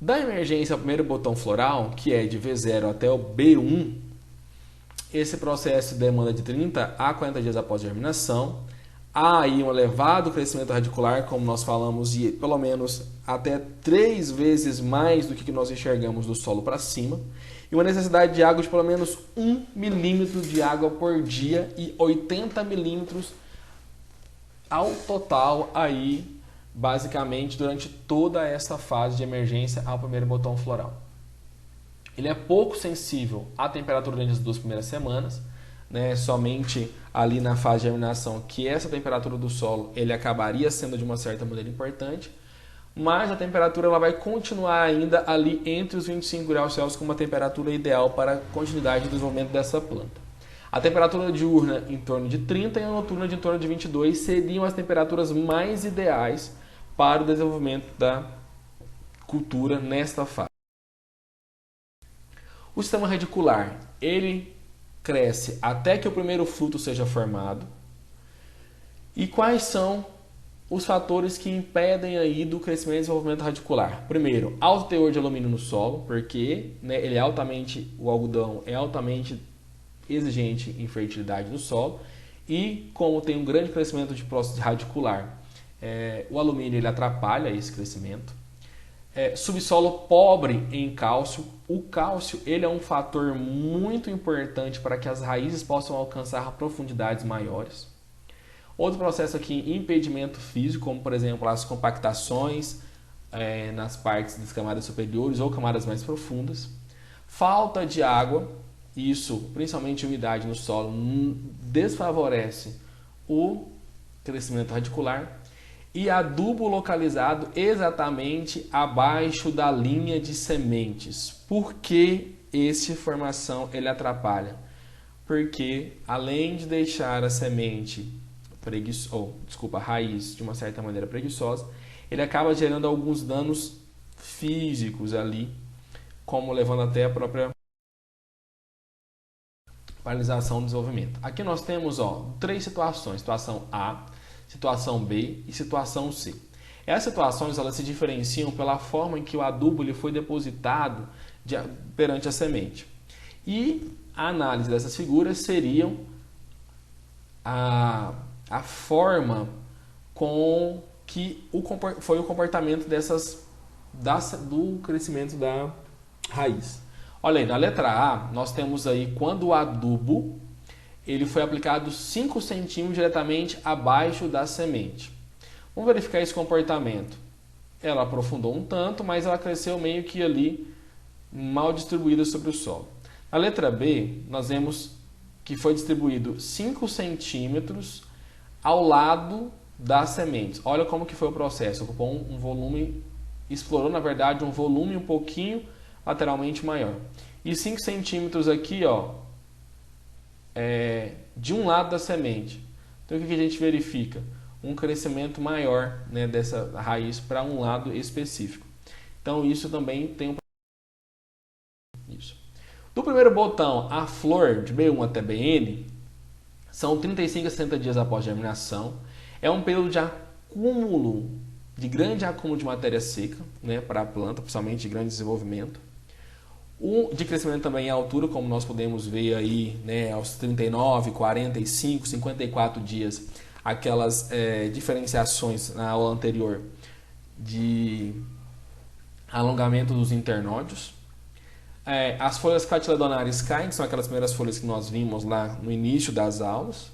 Da emergência ao primeiro botão floral, que é de V0 até o B1, esse processo demanda de 30 a 40 dias após a germinação. Há aí um elevado crescimento radicular, como nós falamos, e pelo menos até 3 vezes mais do que nós enxergamos do solo para cima. E uma necessidade de água de pelo menos 1 milímetro de água por dia e 80 milímetros ao total aí, basicamente, durante toda essa fase de emergência ao primeiro botão floral. Ele é pouco sensível à temperatura durante as 2 primeiras semanas, né? Somente ali na fase de germinação que essa temperatura do solo ele acabaria sendo de uma certa maneira importante, mas a temperatura ela vai continuar ainda ali entre os 25 graus Celsius como uma temperatura ideal para a continuidade do desenvolvimento dessa planta. A temperatura diurna em torno de 30 e a noturna de em torno de 22 seriam as temperaturas mais ideais para o desenvolvimento da cultura nesta fase. O sistema radicular, ele cresce até que o primeiro fruto seja formado. E quais são os fatores que impedem aí do crescimento e desenvolvimento radicular? Primeiro, alto teor de alumínio no solo, porque ele é o algodão é altamente exigente em fertilidade no solo. E como tem um grande crescimento de próstata radicular, o alumínio ele atrapalha esse crescimento. Subsolo pobre em cálcio. O cálcio ele é um fator muito importante para que as raízes possam alcançar profundidades maiores. Outro processo aqui, impedimento físico, como por exemplo as compactações nas partes das camadas superiores ou camadas mais profundas. Falta de água, isso, principalmente umidade no solo, desfavorece o crescimento radicular. E adubo localizado exatamente abaixo da linha de sementes. Por que essa formação ele atrapalha? Porque além de deixar a semente a raiz de uma certa maneira preguiçosa, ele acaba gerando alguns danos físicos ali, como levando até a própria paralisação do desenvolvimento. Aqui nós temos 3 situações: situação A, situação B e situação C. Essas situações elas se diferenciam pela forma em que o adubo ele foi depositado perante a semente. E a análise dessas figuras seriam a forma com que foi o comportamento do crescimento da raiz. Olha aí, na letra A, nós temos aí quando o adubo ele foi aplicado 5 centímetros diretamente abaixo da semente. Vamos verificar esse comportamento. Ela aprofundou um tanto, mas ela cresceu meio que ali mal distribuída sobre o solo. Na letra B, nós vemos que foi distribuído 5 centímetros ao lado das sementes. Olha como que foi o processo. Ocupou um volume, explorou na verdade um volume um pouquinho lateralmente maior. E 5 centímetros aqui, de um lado da semente. Então o que a gente verifica? Um crescimento maior, né, dessa raiz para um lado específico. Então isso também tem isso. Do primeiro botão, a flor de B1 até BN, são 35 a 60 dias após a germinação. É um período de grande acúmulo de matéria seca, né, para a planta, principalmente de grande desenvolvimento. O de crescimento também em altura, como nós podemos ver aí, né, aos 39, 45, 54 dias, aquelas diferenciações na aula anterior de alongamento dos internódios. As folhas cartiladonares caem, que são aquelas primeiras folhas que nós vimos lá no início das aulas.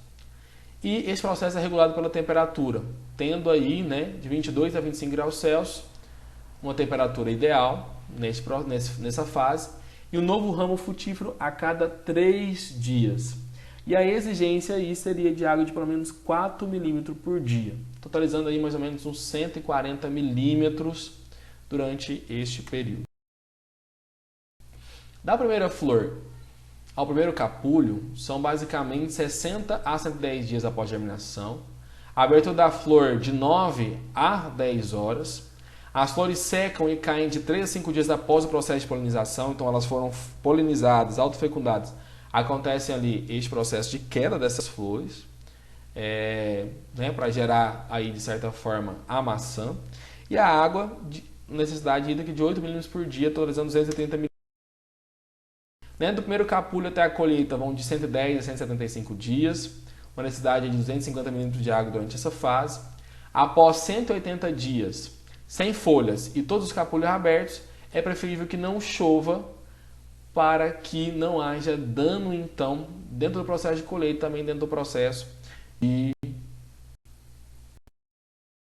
E esse processo é regulado pela temperatura, tendo aí, né, de 22 a 25 graus Celsius, uma temperatura ideal nessa fase, e um novo ramo frutífero a cada 3 dias. E a exigência aí seria de água de pelo menos 4 milímetros por dia, totalizando aí mais ou menos uns 140 milímetros durante este período. Da primeira flor ao primeiro capulho, são basicamente 60 a 110 dias após a germinação. A abertura da flor de 9 a 10 horas. As flores secam e caem de 3 a 5 dias após o processo de polinização, então elas foram polinizadas, autofecundadas. Acontece ali este processo de queda dessas flores, né, para gerar aí de certa forma a maçã. E a água necessidade hídrica de 8 milímetros por dia, totalizando 270 milímetros. Dentro do primeiro capulho até a colheita vão de 110 a 175 dias, uma necessidade de 250 milímetros de água durante essa fase. Após 180 dias, sem folhas e todos os capulhos abertos, é preferível que não chova para que não haja dano, então, dentro do processo de colheita e também dentro do processo de